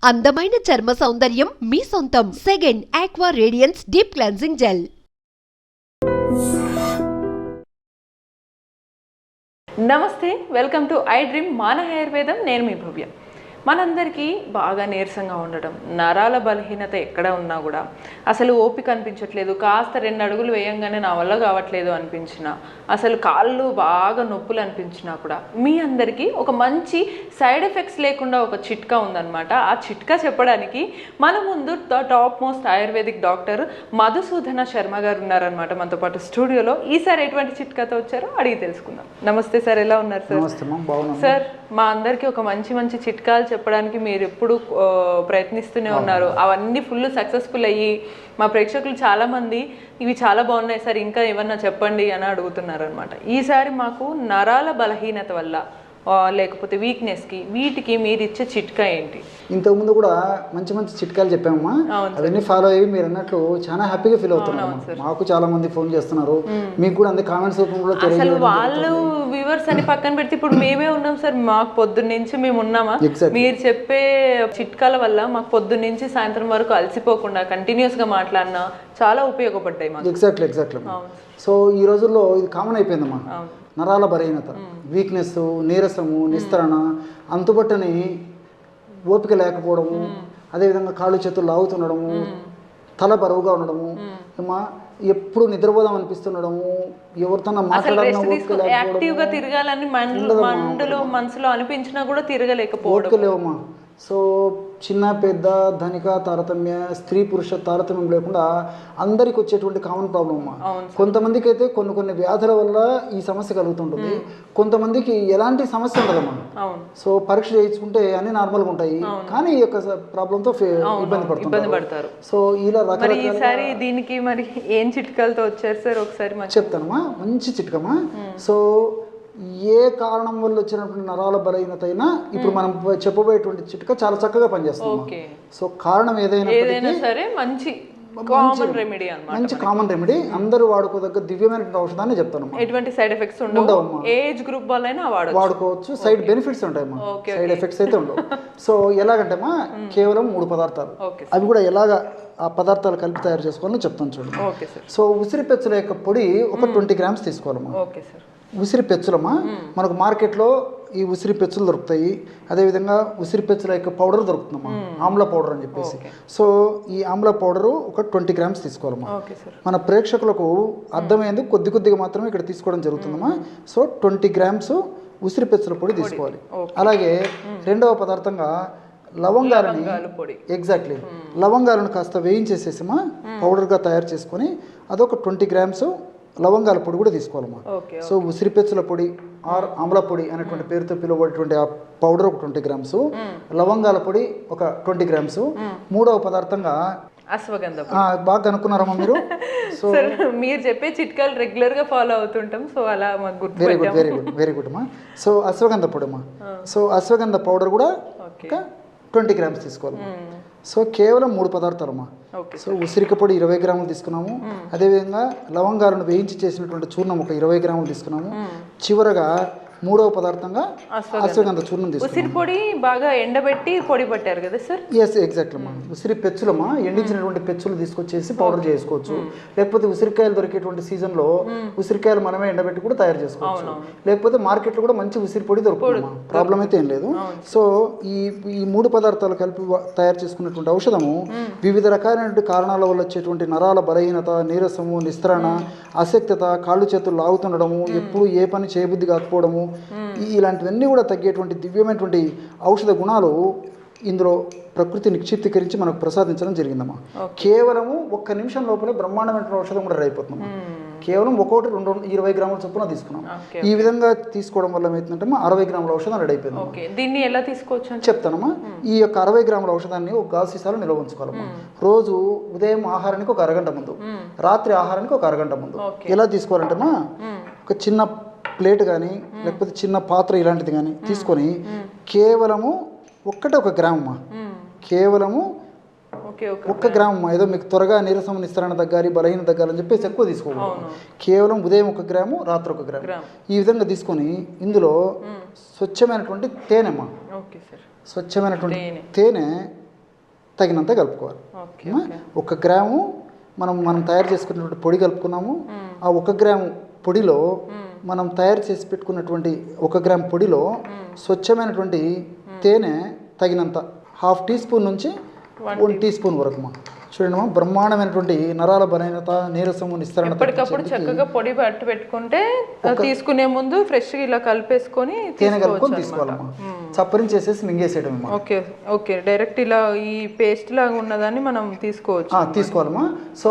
అందమైన చర్మ సౌందర్యం మీ సొంతం. Second aqua radiance deep cleansing gel. నమస్తే, వెల్కమ్ టు ఐ డ్రీమ్ మాన ఆయుర్వేదం. నేను మీ భవ్య. మనందరికీ బాగా నీరసంగా ఉండడం, నరాల బలహీనత ఎక్కడ ఉన్నా కూడా అసలు ఓపిక అనిపించట్లేదు, కాస్త 2 అడుగులు వేయంగానే నా వల్ల కావట్లేదు అనిపించిన, అసలు కాళ్ళు బాగా నొప్పులు అనిపించినా కూడా మీ అందరికీ ఒక మంచి సైడ్ ఎఫెక్ట్స్ లేకుండా ఒక చిట్కా ఉందన్నమాట. ఆ చిట్కా చెప్పడానికి మన ముందు top most ayurvedic doctor Madhusudana Sharma గారు ఉన్నారనమాట మనతో పాటు స్టూడియోలో. ఈసారి ఎటువంటి చిట్కాతో వచ్చారో అడిగి తెలుసుకుందాం. నమస్తే సార్, ఎలా ఉన్నారు సార్? సార్, మా అందరికీ ఒక మంచి చిట్కాలు చెప్పడానికి మీరు ఎప్పుడు ప్రయత్నిస్తూనే ఉన్నారు. అవన్నీ ఫుల్ సక్సెస్ఫుల్ అయ్యి మా ప్రేక్షకులు చాలామంది ఇవి చాలా బాగున్నాయి సార్, ఇంకా ఏమన్నా చెప్పండి అని అడుగుతున్నారు అనమాట. ఈసారి మాకు నరాల బలహీనత వల్ల లేకపోతే వీక్నెస్కి వీటికి మీరు ఇచ్చే చిట్కా ఏంటి? ఇంతకుముందు కూడా మంచి చిట్కాలు చెప్పామమ్మా. అవన్నీ ఫాలో అయ్యి మీరు అన్నట్లు చాలా హ్యాపీగా ఫీల్ అవుతున్నాం. మాకు చాలా మంది ఫోన్ చేస్తున్నారు, మీకు కూడా అంతే కామెంట్స్ రూపంలో. అసలు వాళ్ళు వ్యూవర్స్ అని పక్కన పెడితే ఇప్పుడు మేమే ఉన్నాం సార్. మాకు పొద్దున్న నుంచి మేము ఉన్నామా, మీరు చెప్పే చిట్కాల వల్ల మాకు పొద్దున్న నుంచి సాయంత్రం వరకు అలసిపోకుండా కంటిన్యూస్ గా మాట్లాడినా చాలా ఉపయోగపడ్డాయి మాకు. ఎగ్జాక్ట్లీ. సో ఈ రోజుల్లో ఇది కామన్ అయిపోయిందమ్మా. నరాల బలహీనత, వీక్నెస్, నీరసము, నిస్తరణ, అంతుబట్టని ఓపిక లేకపోవడము, అదేవిధంగా కాళ్ళు చేతులు లాగుతుండడము, తల బరువుగా ఉండడము, ఎప్పుడు నిద్రపోదాం అనిపిస్తుండడము, ఎవరితో యాక్టివ్గా తిరగాలని మండులో మనసులో అనిపించినా కూడా తిరగలేకపోవడమా. సో చిన్న పెద్ద ధనిక తారతమ్య, స్త్రీ పురుష తారతమ్యం లేకుండా అందరికి వచ్చేటువంటి కామన్ ప్రాబ్లం అమ్మా. కొంతమందికి అయితే కొన్ని వ్యాధుల వల్ల ఈ సమస్య కలుగుతుంటుంది, కొంతమందికి ఎలాంటి సమస్య ఉండదమ్మా. సో పరీక్ష చేయించుకుంటే అన్ని నార్మల్గా ఉంటాయి, కానీ ఈ యొక్క ప్రాబ్లంతో ఇబ్బంది పడతారు. సో ఇలా రకరకాల దీనికి మరి ఏం చిట్కాలతో వచ్చారు సార్? ఒకసారి చెప్తానమ్మా. మంచి చిట్కమ్మా. సో ఏ కారణం వల్ల వచ్చినటువంటి నరాల బలహీనత అయినా ఇప్పుడు మనం చెప్పబోయేటువంటి చిట్కా చాలా చక్కగా పనిచేస్తుంది. సో కారణం ఏదైనా సరే మంచి కామన్ రెమెడీ, అందరూ వాడుకోదగ్గ దివ్యమైన ఔషధాన్ని చెప్తాను. ఎటువంటి సైడ్ ఎఫెక్ట్స్ ఉండవు, ఏజ్ గ్రూప్ వాళ్ళైనా వాడుకోవచ్చు. సైడ్ బెనిఫిట్స్ ఉంటాయమ్మా, సైడ్ ఎఫెక్ట్స్ అయితే ఉండవు. సో ఎలాగంటేమా కేవలం 3 పదార్థాలు, అవి కూడా ఎలాగ ఆ పదార్థాలు కలిపి తయారు చేసుకోవాలని చెప్తాను చూడండి. సో ఉసిరి పెచ్చుల యొక్క పొడి ఒక 20 గ్రామ్స్ తీసుకోవాలమ్మా. ఉసిరి పెచ్చులమ్మా, మనకు మార్కెట్లో ఈ ఉసిరి పెచ్చులు దొరుకుతాయి, అదేవిధంగా ఉసిరి పెచ్చుల యొక్క పౌడర్ దొరుకుతుందమ్మా, ఆమ్ల పౌడర్ అని చెప్పేసి. సో ఈ ఆమ్ల పౌడరు ఒక 20 గ్రామ్స్ తీసుకోవాలమ్మా. మన ప్రేక్షకులకు అర్థమైంది కొద్దిగా మాత్రమే ఇక్కడ తీసుకోవడం జరుగుతుందమ్మా. సో 20 గ్రామ్స్ ఉసిరి పెచ్చుల పొడి తీసుకోవాలి. అలాగే రెండవ పదార్థంగా లవంగాలని, ఎగ్జాక్ట్లీ లవంగాలను కాస్త వేయించేసేసిమా పౌడర్గా తయారు చేసుకొని అదొక 20 గ్రామ్స్ లవంగాల పొడి కూడా తీసుకోవాలమ్మా. సో ఉసిరి పెచ్చుల పొడి ఆర్ ఆమ్ల పొడి అనేటువంటి పేరుతో పిలువబడేటువంటి ఆ పౌడర్ ఒక 20 గ్రామ్స్, లవంగాల పొడి ఒక 20 గ్రామ్స్. మూడవ పదార్థంగా అశ్వగంధ. బాగా కనుక్కున్నారమ్మా మీరు. సో మీరు చెప్పే చిట్కాలు రెగ్యులర్ గా ఫాలో అవుతుంటాం, సో అలా మాకు వెరీ గుడ్ అమ్మా. సో అశ్వగంధ పొడి అమ్మా. సో అశ్వగంధ పౌడర్ కూడా 20 గ్రామ్స్ తీసుకోవాలి. సో కేవలం 3 పదార్థాలమ్మా. సో ఉసిరిక పొడి 20 గ్రాములు తీసుకున్నాము, అదేవిధంగా లవంగాలను వేయించి చేసినటువంటి చూర్ణం ఒక 20 గ్రాములు తీసుకున్నాము, చివరగా మూడవ పదార్థంగా అశ్వగంధ చూర్ణం తీసుకున్నాము. ఉసిరి పొడి బాగా ఎండబెట్టి పొడి పట్టారు కదా సార్? ఎస్, ఎగ్జాక్ట్లీ అమ్మా. ఉసిరి పెచ్చులమ్మా, ఎండించినటువంటి పెచ్చులు తీసుకొచ్చేసి పౌడర్ చేసుకోవచ్చు, లేకపోతే ఉసిరికాయలు దొరికేటువంటి సీజన్లో ఉసిరికాయలు మనమే ఎండబెట్టి కూడా తయారు చేసుకోవచ్చు, లేకపోతే మార్కెట్లో కూడా మంచి ఉసిరి పొడి దొరుకుతుంది, ప్రాబ్లం అయితే ఏం లేదు. సో ఈ 3 పదార్థాలు కలిపి తయారు చేసుకున్నటువంటి ఔషధము వివిధ రకాలైనటువంటి కారణాల వల్ల వచ్చేటువంటి నరాల బలహీనత, నీరసము, నిస్తరణ, అశక్తత, కాళ్ళు చేతులు లాగుతుండడము, ఎప్పుడు ఏ పని చేయబుద్ధి కాకపోవడము, ఇలాంటివన్నీ కూడా తగ్గేటువంటి దివ్యమైనటువంటి ఔషధ గుణాలు ఇందులో ప్రకృతి నిక్షిప్తీకరించి మనకు ప్రసాదించడం జరిగిందమ్మా. కేవలము 1 నిమిషం లోపలే బ్రహ్మాండమైన ఔషధం కూడా రెడీ అయిపోతుందమ్మా. కేవలం 20 గ్రాముల చొప్పున తీసుకున్నాం. ఈ విధంగా తీసుకోవడం వల్ల ఏమవుతుందంటే 60 గ్రాముల ఔషధం రెడీ అయిపోయింది. దీన్ని ఎలా తీసుకోవచ్చు చెప్తానమ్మా. ఈ యొక్క 60 గ్రాముల ఔషధాన్ని ఒక గాజు సీసాలో నిల్వ ఉంచుకోవాలమ్మా. రోజు ఉదయం ఆహారానికి ఒక అరగంట ముందు, రాత్రి ఆహారానికి ఒక అరగంట ముందు. ఎలా తీసుకోవాలంటేమా ఒక చిన్న ప్లేట్ కానీ లేకపోతే చిన్న పాత్ర ఇలాంటిది కానీ తీసుకొని కేవలము 1 గ్రామమ్మా, కేవలము 1 గ్రామమ్మా. ఏదో మీకు త్వరగా నీరసం నిస్తరణ తగ్గాలి, బలహీన తగ్గాలని చెప్పేసి ఎక్కువ తీసుకోవాలి. కేవలం ఉదయం 1 గ్రాము, రాత్రి 1 గ్రాము. ఈ విధంగా తీసుకొని ఇందులో స్వచ్ఛమైనటువంటి తేనెమ్మా, స్వచ్ఛమైనటువంటి తేనె తగినంత కలుపుకోవాలి. అమ్మా 1 గ్రాము మనం తయారు చేసుకున్నటువంటి పొడి కలుపుకున్నాము. ఆ 1 గ్రాము పొడిలో మనం తయారు చేసి పెట్టుకున్నటువంటి 1 గ్రామ్ పొడిలో స్వచ్ఛమైనటువంటి తేనె తగినంత 1/2 టీ స్పూన్ నుంచి 1 టీ స్పూన్ వరకు చూడండి బ్రహ్మాండమైనటువంటి నరాల బలహీనత, నీరసము, నిస్తరణ ఎప్పటికప్పుడు చక్కగా పొడి పట్టు పెట్టుకుంటే తీసుకునే ముందు ఫ్రెష్ గా ఇలా కలిపేసుకొని తేనె కలుపుకొని తీసుకోవాలమ్మా. చప్పరించేసేసి మింగేసేయడం. ఓకే ఓకే, డైరెక్ట్ ఇలా ఈ పేస్ట్ లాగా ఉన్నదాన్ని మనం తీసుకోవాలమ్మా. సో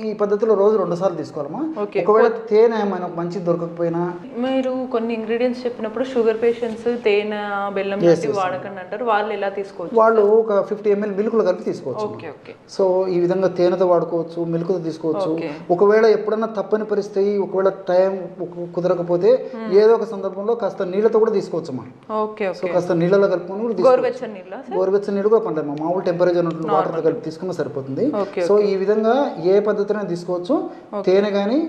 ఈ పద్ధతిలో రోజు 2 సార్లు తీసుకోవాలమ్మా. ఒకవేళ తేనె మనకు మంచి దొరకకపోయినా, మీరు కొన్ని ఇంగ్రీడియంట్స్ చెప్పినప్పుడు షుగర్ పేషెంట్స్ తేనె, బెల్లం వాడకండి అంటారు, వాళ్ళు ఎలా తీసుకోవచ్చు? వాళ్ళు ఒక 50 ml మిల్క్లో కలిపి తీసుకోవచ్చు. సో ఈ విధంగా తేనెతో వాడుకోవచ్చు, మిల్క్తో తీసుకోవచ్చు. ఒకవేళ ఎప్పుడన్నా తప్పని పరిస్థితి, ఒకవేళ టైం కుదరకపోతే ఏదో ఒక సందర్భంలో కాస్త నీళ్ళతో కూడా తీసుకోవచ్చమ్మా. సో కాస్త నీళ్ళలో కలుపుకొని గోరువెచ్చని నీళ్ళు కూడా పడలేదు, మామూలు టెంపరేచర్ ఉన్నటువంటి వాటర్తో కలిపి తీసుకున్నా సరిపోతుంది. సో ఈ విధంగా ఏ పద్ధతిలో తీసుకోవచ్చు, తేనె కానీ,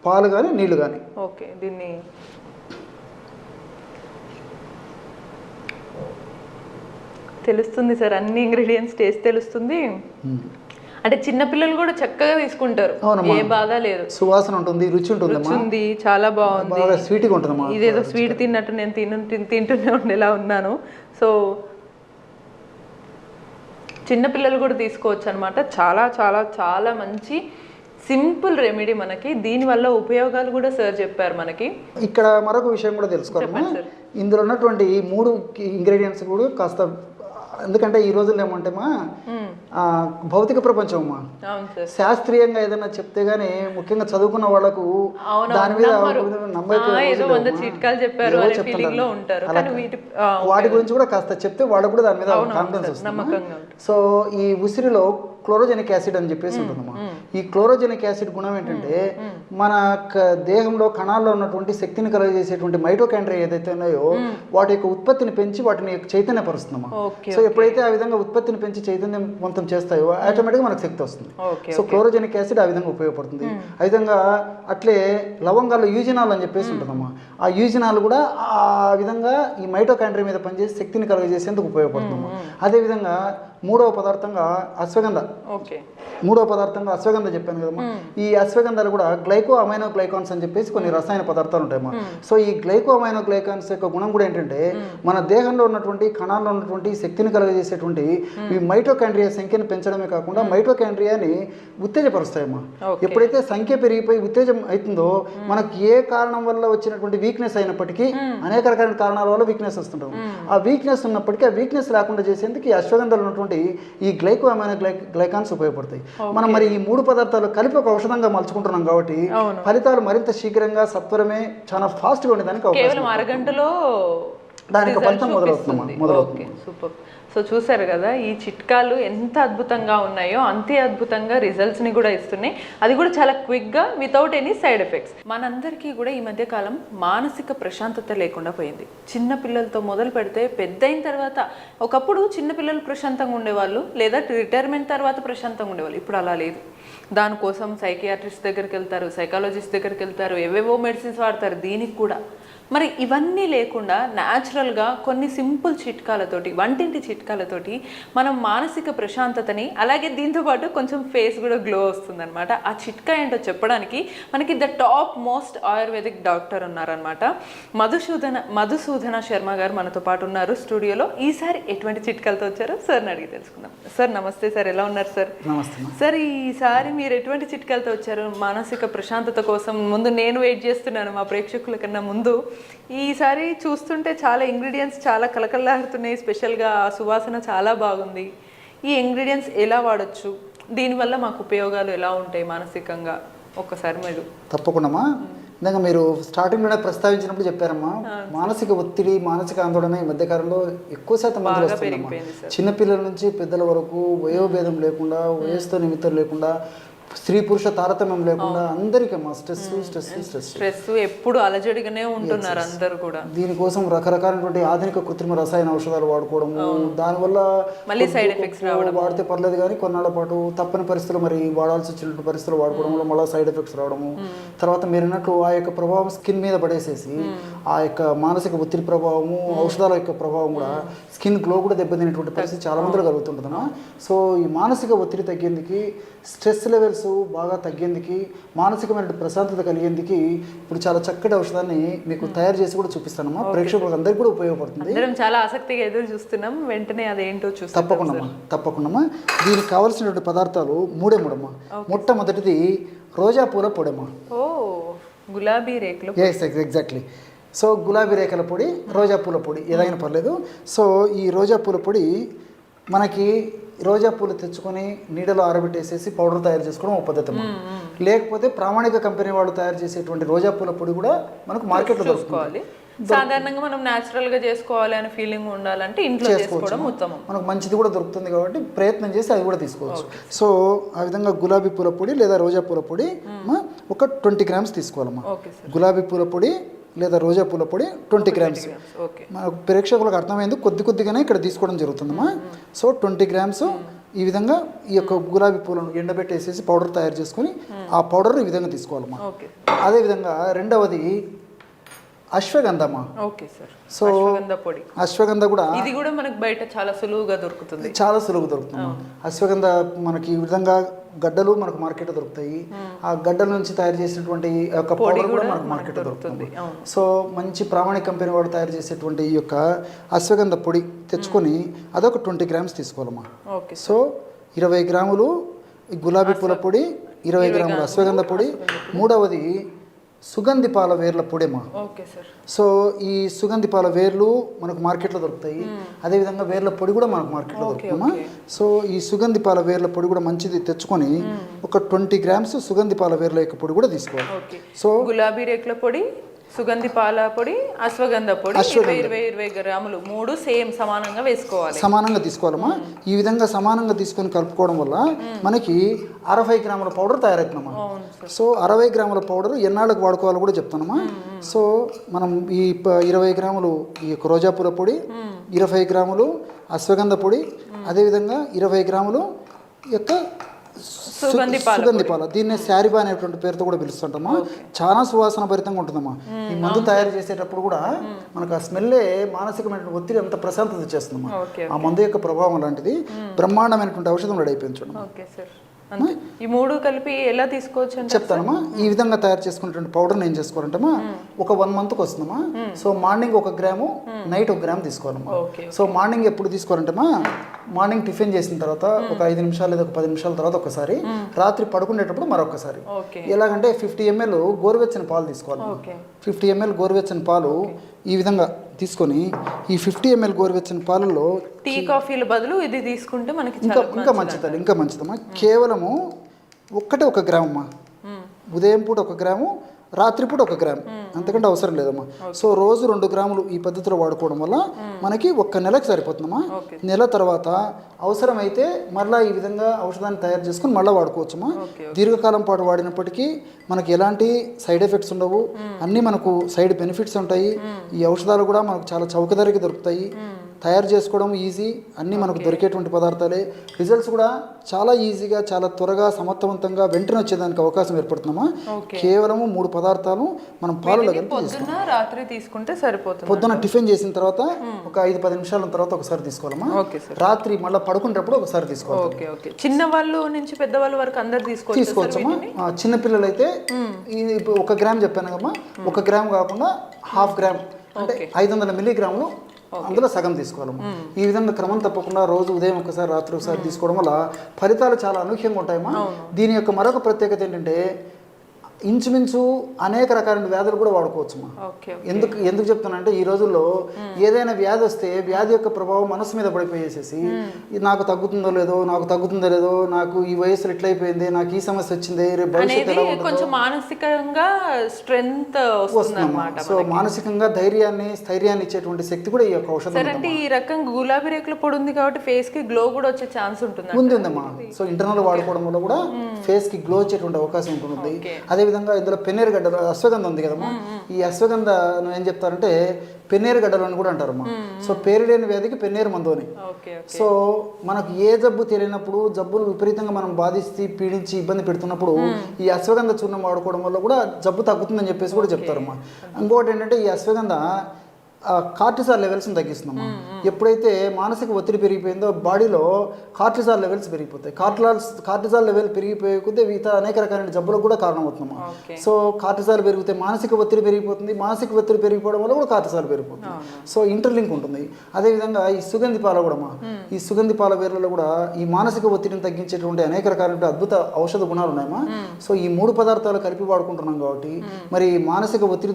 పాలు కానీ, నీళ్లు కానీ. ఓకే, దీన్ని తెలుస్తుంది సార్, అన్ని ఇంగ్రీడియంట్స్ టేస్ట్ తెలుస్తుంది. అంటే చిన్నపిల్లలు కూడా చక్కగా తీసుకుంటారు, ఏ బాధ లేదు. సువాసన ఉంటుంది, రుచి ఉంటుంది, చాలా బాగుంది, స్వీట్గా ఉంటుంది. ఇదేదో స్వీట్ తిన్నట్టు నేను తింటూనే ఉండేలా ఉన్నాను. సో చిన్నపిల్లలు కూడా తీసుకోవచ్చు అనమాట. చాలా చాలా చాలా మంచి సింపుల్ రెమెడీ మనకి. దీనివల్ల ఉపయోగాలు కూడా సార్ చెప్పారు మనకి. ఇక్కడ మరొక విషయం కూడా తెలుసుకోవాలి, ఇందులో ఉన్నటువంటి 3 ఇంగ్రీడియంట్స్ కూడా కాస్త, ఎందుకంటే ఈ రోజుల్లో ఏమంటేమా భౌతిక ప్రపంచం అమ్మా, శాస్త్రీయంగా ఏదైనా చెప్తే గానీ ముఖ్యంగా చదువుకున్న వాళ్ళకు దాని మీద వాటి గురించి కూడా కాస్త చెప్తే వాళ్ళకు కూడా దాని మీద కాన్ఫిడెన్స్ వస్తుంది. సో ఈ ఉసిరిలో క్లోరోజెనిక్ యాసిడ్ అని చెప్పేసి ఉంటుందమ్మా. ఈ క్లోరోజెనిక్ యాసిడ్ గుణం ఏంటంటే మన దేహంలో కణాల్లో ఉన్నటువంటి శక్తిని కలుగజేసేటువంటి మైటోకాండ్రియా ఏదైతే ఉన్నాయో వాటి యొక్క ఉత్పత్తిని పెంచి వాటిని చైతన్యపరుస్తుందమ్మా. సో ఎప్పుడైతే ఆ విధంగా ఉత్పత్తిని పెంచి చైతన్యవంతం చేస్తాయో ఆటోమేటిక్గా మనకు శక్తి వస్తుంది. సో క్లోరోజెనిక్ యాసిడ్ ఆ విధంగా ఉపయోగపడుతుంది. ఆ విధంగా అట్లే లవంగాల్లో యూజినాల్ అని చెప్పేసి ఉంటుందమ్మా. ఆ యూజినాల్ కూడా ఆ విధంగా ఈ మైటోకాండ్రియా మీద పనిచేసి శక్తిని కలుగజేసేందుకు ఉపయోగపడుతుందమ్మా. అదేవిధంగా మూడవ పదార్థంగా అశ్వగంధ. చెప్పాను కదమ్మా. ఈ అశ్వగంధాలు కూడా గ్లైకో అమైనో గ్లైకాన్స్ అని చెప్పేసి కొన్ని రసాయన పదార్థాలు ఉంటాయమ్మా. సో ఈ గ్లైకో అమైనో గ్లైకాన్స్ యొక్క గుణం కూడా ఏంటంటే మన దేహంలో ఉన్నటువంటి కణాల్లో ఉన్నటువంటి శక్తిని కలుగజేసేటువంటి ఈ మైటోకాండ్రియా సంఖ్యను పెంచడమే కాకుండా మైటోకాండ్రియాని ఉత్తేజపరుస్తాయమ్మా. ఎప్పుడైతే సంఖ్య పెరిగిపోయి ఉత్తేజం అవుతుందో మనకు ఏ కారణం వల్ల వచ్చినటువంటి వీక్నెస్ అయినప్పటికీ, అనేక రకాల కారణాల వల్ల వీక్నెస్ వస్తుంటాం, ఆ వీక్నెస్ ఉన్నప్పటికీ ఆ వీక్నెస్ లేకుండా చేసేందుకు ఈ అశ్వగంధాలు ఉన్నటువంటి ఈ గ్లైకో అమైనో గ్లైకాన్స్ ఉపయోగపడతాయి. మనం మరి ఈ 3 పదార్థాలు కలిపి ఒక ఔషధంగా మలుచుకుంటున్నాం కాబట్టి ఫలితాలు మరింత శీఘ్రంగా, సత్వరమే, చాలా ఫాస్ట్ గా ఉండేదానికి అవకాశం, అరగంటలో దానికి ఫలితం మొదలవుతుంది. సూపర్. సో చూసారు కదా, ఈ చిట్కాలు ఎంత అద్భుతంగా ఉన్నాయో అంతే అద్భుతంగా రిజల్ట్స్ని కూడా ఇస్తున్నాయి. అది కూడా చాలా క్విక్గా, వితౌట్ ఎనీ సైడ్ ఎఫెక్ట్స్. మనందరికీ కూడా ఈ మధ్య కాలం మానసిక ప్రశాంతత లేకుండా పోయింది. చిన్న పిల్లలతో మొదలు పెడితే పెద్ద అయిన తర్వాత, ఒకప్పుడు చిన్నపిల్లలు ప్రశాంతంగా ఉండేవాళ్ళు, లేదా రిటైర్మెంట్ తర్వాత ప్రశాంతంగా ఉండేవాళ్ళు. ఇప్పుడు అలా లేదు. దానికోసం సైకియాట్రిస్ట్ దగ్గరికి వెళ్తారు, సైకాలజిస్ట్ దగ్గరికి వెళ్తారు, ఏవేవో మెడిసిన్స్ వాడతారు దీనికి కూడా. మరి ఇవన్నీ లేకుండా న్యాచురల్గా కొన్ని సింపుల్ చిట్కాలతోటి, వంటింటి చిట్కాలతోటి మనం మానసిక ప్రశాంతతని, అలాగే దీంతోపాటు కొంచెం ఫేస్ కూడా గ్లో వస్తుందన్నమాట. ఆ చిట్కా ఏంటో చెప్పడానికి మనకి the top most ayurvedic doctor ఉన్నారనమాట. మధుసూదన శర్మ గారు మనతో పాటు ఉన్నారు స్టూడియోలో. ఈసారి ఎటువంటి చిట్కాలతో వచ్చారో సార్ని అడిగి తెలుసుకుందాం. సార్ నమస్తే సార్, ఎలా ఉన్నారు సార్? సార్ ఈసారి మీరు ఎటువంటి చిట్కాలతో వచ్చారు మానసిక ప్రశాంతత కోసం? ముందు నేను వెయిట్ చేస్తున్నాను మా ప్రేక్షకుల కన్నా ముందు. ఈసారి చూస్తుంటే చాలా ఇంగ్రీడియంట్స్ చాలా కలకల్లాడుతున్నాయి, స్పెషల్గా ఆ సువాసన చాలా బాగుంది. ఈ ఇంగ్రీడియంట్స్ ఎలా వాడచ్చు, దీనివల్ల మాకు ఉపయోగాలు ఎలా ఉంటాయి మానసికంగా, ఒక్కసారి మీరు. తప్పకుండా ఇందాక మీరు స్టార్టింగ్లోనే ప్రస్తావించినప్పుడు చెప్పారమ్మా, మానసిక ఒత్తిడి, మానసిక ఆందోళన ఈ మధ్యకాలంలో ఎక్కువ శాతం మంది వస్తుందమ్మా. చిన్నపిల్లల నుంచి పెద్దల వరకు వయోభేదం లేకుండా, వయసుతో నిమిత్తం లేకుండా స్త్రీ పురుష తారతమ్యం లేకుండా అందరికీ అమ్మా స్ట్రెస్ ఎప్పుడు అలజడిగానే ఉంటున్నారు అందరూ కూడా. దీనికోసం రకరకాలైనటువంటి ఆధునిక కృత్రిమ రసాయన ఔషధాలు వాడుకోవడము, దానివల్ల మళ్ళీ సైడ్ ఎఫెక్ట్స్ రావడం, వాడితే పర్లేదు కానీ కొన్నాళ్ళ పాటు తప్పని పరిస్థితులు మరి వాడాల్సి వచ్చిన పరిస్థితులు వాడుకోవడం వల్ల మళ్ళీ సైడ్ ఎఫెక్ట్స్ రావడము. తర్వాత మీరు అన్నట్టు ఆ యొక్క ప్రభావం స్కిన్ మీద పడేసేసి ఆ యొక్క మానసిక ఒత్తిడి ప్రభావము, ఔషధాల యొక్క ప్రభావం కూడా స్కిన్ గ్లో కూడా దెబ్బతినేటువంటి పరిస్థితి చాలా మందిలో కలుగుతుంటుందమ్మా. సో ఈ మానసిక ఒత్తిడి తగ్గేందుకు, స్ట్రెస్ లెవెల్స్ బాగా తగ్గేందుకు, మానసికమైన ప్రశాంతత కలిగేందుకు ఇప్పుడు చాలా చక్కటి ఔషధాన్ని మీకు తయారు చేసి కూడా చూపిస్తానమ్మా. ప్రేక్షకులకు అందరికీ కూడా ఉపయోగపడుతుంది. చాలా ఆసక్తిగా ఎదురు చూస్తున్నాం, వెంటనే అదేంటో చూస్తాం. తప్పకుండా దీనికి కావాల్సినటువంటి పదార్థాలు మూడే మూడమ్మా. మొట్టమొదటిది రోజా పూల పొడమ్మా. గులాబీ రేకులు. ఎగ్జాక్ట్లీ. సో గులాబీ రేఖల పొడి, రోజా పూల పొడి ఏదైనా పర్లేదు. సో ఈ రోజా పూల పొడి మనకి రోజా పూలు తెచ్చుకొని నీడలో ఆరబెట్టేసేసి పౌడర్ తయారు చేసుకోవడం ఒక పద్ధతి. లేకపోతే ప్రామాణిక కంపెనీ వాళ్ళు తయారు చేసేటువంటి రోజా పూల పొడి కూడా మనకు మార్కెట్లో దొరుకుతుంది. సాధారణంగా మనం న్యాచురల్ గా చేసుకోవాలి అనే ఫీలింగ్ ఉండాలంటే ఇంట్లో చేసుకోవడం ఉత్తమం. మనకు మంచిది కూడా దొరుకుతుంది కాబట్టి ప్రయత్నం చేసి అది కూడా తీసుకోవచ్చు. సో ఆ విధంగా గులాబీ పూల పొడి లేదా రోజా పూల పొడి ఒక 20 grams తీసుకోవాలమ్మా. గులాబీ పూల పొడి లేదా రోజా పూల పొడి 20 grams. మనకు ప్రేక్షకులకు అర్థమైంది కొద్దిగానే ఇక్కడ తీసుకోవడం జరుగుతుందమ్మా. సో 20 grams ఈ విధంగా ఈ యొక్క గులాబీ పూలను ఎండబెట్టేసేసి పౌడర్ తయారు చేసుకొని ఆ పౌడర్ ఈ విధంగా తీసుకోవాలమ్మా. అదేవిధంగా రెండవది అశ్వగంధమా. సో అశ్వగంధ కూడా ఇది కూడా మనకు బయట చాలా సులువుగా దొరుకుతుంది. అశ్వగంధ మనకి ఈ విధంగా గడ్డలు మనకు మార్కెట్లో దొరుకుతాయి. ఆ గడ్డల నుంచి తయారు చేసినటువంటి యొక్క పౌడర్ కూడా మనకు మార్కెట్లో దొరుకుతుంది. సో మంచి ప్రామాణిక కంపెనీ వాడు తయారు చేసేటువంటి ఈ యొక్క అశ్వగంధ పొడి తెచ్చుకొని అదొక 20 grams తీసుకోవాలమ్మా. సో 20 grams గులాబీ పూల పొడి, 20 grams అశ్వగంధ పొడి. మూడవది సుగంధి పాల వేర్ల పొడిమా. సో ఈ సుగంధి పాల వేర్లు మనకు మార్కెట్లో దొరుకుతాయి. అదేవిధంగా వేర్ల పొడి కూడా మనకు మార్కెట్లో దొరుకుతుందమ్మా. సో ఈ సుగంధి పాల వేర్ల పొడి కూడా మంచిది తెచ్చుకొని ఒక 20 grams సుగంధి పాల వేర్ల యొక్క పొడి కూడా తీసుకోవాలి. సో గులాబీ రేకుల పొడి, సుగంధి పాల పొడి, అశ్వగంధ పొడి 20 grams మూడు సేమ్ సమానంగా వేసుకోవాలి. సమానంగా తీసుకోవాలమ్మా. ఈ విధంగా సమానంగా తీసుకొని కలుపుకోవడం వల్ల మనకి 60 grams పౌడర్ తయారవుతుందమ్మా. సో 60 grams పౌడర్ ఎన్నాళ్ళకు వాడుకోవాలో కూడా చెప్తానమ్మా. సో మనం ఈ 20 grams ఈ యొక్క రోజా పూల పొడి, 20 grams అశ్వగంధ పొడి, అదేవిధంగా 20 grams యొక్క సుగంధి పాల, దీన్ని శారీబా అనేటువంటి పేరుతో కూడా పిలుస్తుంటామా. చాలా సువాసన భరితంగా ఉంటుందమ్మా. ఈ మందు తయారు చేసేటప్పుడు కూడా మనకు ఆ స్మెల్లే మానసికమైన ఒత్తిడి అంత ప్రశాంతత చేస్తుందమ్మా. ఆ మందు యొక్క ప్రభావం అలాంటిది. బ్రహ్మాండమైనటువంటి ఔషధం రెడీ అయిపోయింది చూడండి. ఈ మూడు కలిపి ఎలా తీసుకోవచ్చు చెప్తానమ్మా. ఈ విధంగా తయారు చేసుకున్నటువంటి పౌడర్ని ఏం చేసుకోవాలంటమ్మా, ఒక 1 monthకి వస్తుందమ్మా. So morning 1 gram, night 1 gram తీసుకోవాలమ్మా. సో మార్నింగ్ ఎప్పుడు తీసుకోవాలంటమ్మా, మార్నింగ్ టిఫిన్ చేసిన తర్వాత ఒక 5 నిమిషాలు లేదా ఒక 10 నిమిషాల తర్వాత ఒకసారి, రాత్రి పడుకునేటప్పుడు మరొకసారి. ఎలాగంటే 50 ml గోరువెచ్చని పాలు తీసుకోవాలి. 50 ml గోరువెచ్చని పాలు ఈ విధంగా తీసుకొని ఈ 50 ml గోరువెచ్చని పాలలో టీ కాఫీల బదులు ఇది తీసుకుంటే మనకి ఇంకా మంచిదమ్మా. కేవలము 1 గ్రామ్ అమ్మా. ఉదయం పూట 1 గ్రాము, రాత్రిపూట 1 గ్రామ్, అంతకంటే అవసరం లేదమ్మా. సో రోజు 2 గ్రాములు ఈ పద్ధతిలో వాడుకోవడం వల్ల మనకి 1 నెలకు సరిపోతుందమ్మా. నెల తర్వాత అవసరమైతే మళ్ళీ ఈ విధంగా ఔషధాన్ని తయారు చేసుకుని మళ్ళీ వాడుకోవచ్చమ్మా. దీర్ఘకాలం పాటు వాడినప్పటికీ మనకి ఎలాంటి సైడ్ ఎఫెక్ట్స్ ఉండవు, అన్నీ మనకు సైడ్ బెనిఫిట్స్ ఉంటాయి. ఈ ఔషధాలు కూడా మనకు చాలా చౌక ధరకి దొరుకుతాయి. తయారు చేసుకోవడం ఈజీ, అన్నీ మనకు దొరికేటువంటి పదార్థాలే. రిజల్ట్స్ కూడా చాలా ఈజీగా, చాలా త్వరగా, సమర్థవంతంగా వెంటనే వచ్చేదానికి అవకాశం ఏర్పడుతుందమ్మా. కేవలము 3 పదార్థాలు మనం పాలలో రాత్రి తీసుకుంటే సరిపోతుంది. పొద్దున టిఫిన్ చేసిన తర్వాత ఒక 5-10 నిమిషాల తర్వాత ఒకసారి తీసుకోవాలమ్మా. రాత్రి మళ్ళీ పడుకునేటప్పుడు ఒకసారి తీసుకోవాలి. చిన్న వాళ్ళు నుంచి పెద్దవాళ్ళ వరకు అందరు తీసుకోవచ్చమ్మా. చిన్నపిల్లలు అయితే 1 గ్రామ్ చెప్పాను కదమ్మా, 1 గ్రామ్ కాకుండా 1/2 గ్రామ్ అంటే 500 మిల్లీగ్రాములు అందులో సగం తీసుకోవాలమ్మా. ఈ విధంగా క్రమం తప్పకుండా రోజు ఉదయం ఒకసారి, రాత్రి ఒకసారి తీసుకోవడం వల్ల ఫలితాలు చాలా అనూహ్యంగా ఉంటాయమ్మా. దీని యొక్క మరొక ప్రత్యేకత ఏంటంటే ఇంచుమించు అనేక రకాల వ్యాధులు కూడా వాడుకోవచ్చుమా. ఎందుకు చెప్తానంటే ఈ రోజుల్లో ఏదైనా వ్యాధి వస్తే వ్యాధి యొక్క ప్రభావం మనసు మీద పడిపోయేసేసి నాకు తగ్గుతుందో లేదో నాకు ఈ వయసులో ఎట్లయిపోయింది, నాకు ఈ సమస్య వచ్చింది, రేపు భవిష్యత్తు కొంచెం మానసికంగా స్ట్రెంగ్త్ వస్తుందన్నమాట. సో మానసికంగా స్థైర్యాన్ని ఇచ్చేటువంటి శక్తి కూడా ఈ యొక్క ఔషధం. అంటే ఈ రకం గులాబీ రేకుల పొడి ఉంది కాబట్టి ఫేస్ కి గ్లో కూడా వచ్చే ఛాన్స్ ఉందమ్మా. సో ఇంటర్నల్ వాడుకోవడం వల్ల కూడా ఫేస్ కి గ్లో వచ్చేటువంటి అవకాశం ఉంటుంది. అదే విధంగా ఇందులో పెన్నేరు గడ్డలు, అశ్వగంధ ఉంది కదమ్మా, ఈ అశ్వగంధ ఏం చెప్తారంటే పెన్నేరు గడ్డలు అని కూడా అంటారమ్మా. సో పేరు లేని వ్యాధికి పెన్నేరు మందు అని. సో మనకు ఏ జబ్బు తెలియనప్పుడు, జబ్బులు విపరీతంగా మనం బాధిస్తే పీడించి ఇబ్బంది పెడుతున్నప్పుడు ఈ అశ్వగంధ చూర్ణం వాడుకోవడం వల్ల కూడా జబ్బు తగ్గుతుందని చెప్పేసి కూడా చెప్తారమ్మా. ఇంకోటి ఏంటంటే ఈ అశ్వగంధ కార్టిసాల్ లెవెల్స్ని తగ్గిస్తుందమ్మా. ఎప్పుడైతే మానసిక ఒత్తిడి పెరిగిపోయిందో బాడీలో కార్టిసాల్ లెవెల్స్ పెరిగిపోతాయి. కార్టిసాల్ లెవెల్ పెరిగిపోయే కొద్దీ ఇతర అనేక రకాలైన జబ్బులకు కూడా కారణమవుతుందమ్మా. సో కార్టిసాల్ పెరిగితే మానసిక ఒత్తిడి పెరిగిపోతుంది, మానసిక ఒత్తిడి పెరిగిపోవడం వల్ల కూడా కార్టిసాల్ పెరిగిపోతుంది. సో ఇంటర్లింక్ ఉంటుంది. అదేవిధంగా ఈ సుగంధి పాల కూడా ఈ సుగంధి పాల వేర్లలో కూడా ఈ మానసిక ఒత్తిడిని తగ్గించేటువంటి అనేక రకాలైన అద్భుత ఔషధ గుణాలు ఉన్నాయమ్మా. సో ఈ 3 పదార్థాలు కలిపి వాడుకుంటున్నాం కాబట్టి మరి మానసిక ఒత్తిడి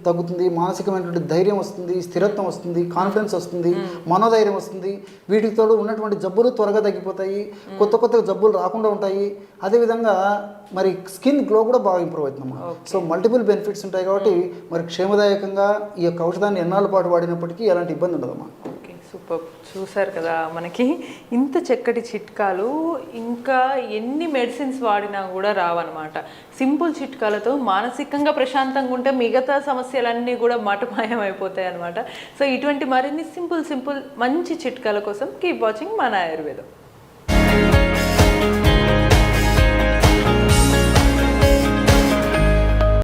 తగ్గుతుంది, మానసికమైనటువంటి ధైర్యం వస్తుంది, స్థిరత్వం వస్తుంది, కాన్ఫిడెన్స్ వస్తుంది, మనోధైర్యం వస్తుంది. వీటితో ఉన్నటువంటి జబ్బులు త్వరగా తగ్గిపోతాయి, కొత్త జబ్బులు రాకుండా ఉంటాయి. అదేవిధంగా మరి స్కిన్ గ్లో కూడా బాగా ఇంప్రూవ్ అవుతుందమ్మా. సో మల్టిపుల్ బెనిఫిట్స్ ఉంటాయి కాబట్టి మరి క్షేమదాయకంగా ఈ యొక్క ఔషధాన్ని ఎన్నాళ్ళ పాటు వాడినప్పటికీ ఎలాంటి ఇబ్బంది ఉండదమ్మా. సూపర్. చూసారు కదా, మనకి ఇంత చక్కటి చిట్కాలు ఇంకా ఎన్ని మెడిసిన్స్ వాడినా కూడా రావన్నమాట. సింపుల్ చిట్కాలతో మానసికంగా ప్రశాంతంగా ఉంటే మిగతా సమస్యలన్నీ కూడా మటుమాయం అయిపోతాయి అనమాట. సో ఇటువంటి మరిన్ని సింపుల్ మంచి చిట్కాల కోసం కీప్ వాచింగ్ మన ఆయుర్వేదం.